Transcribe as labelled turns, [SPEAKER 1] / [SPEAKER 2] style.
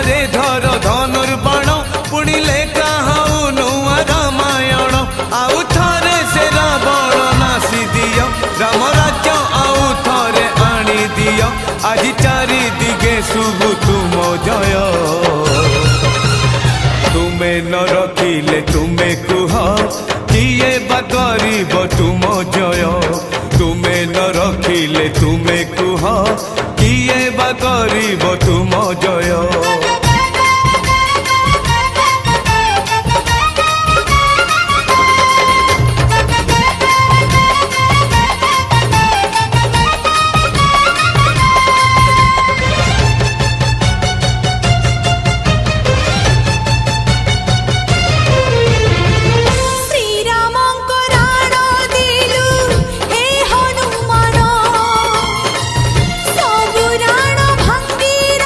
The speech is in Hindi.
[SPEAKER 1] हाथरे धर धनुर्बाण पुणी लेखा हऊ नुआ रामायण आउ थरे से रावण नासी दियो राम राज्य आउ थरे आनी दियो आज चारि दिगे शुभु तुम जय तुमे न रखिले तुमे कुह किए बा गरीब तुम जय तुमे न रखिले तुमे कुह किए बा गरीब तुम जय।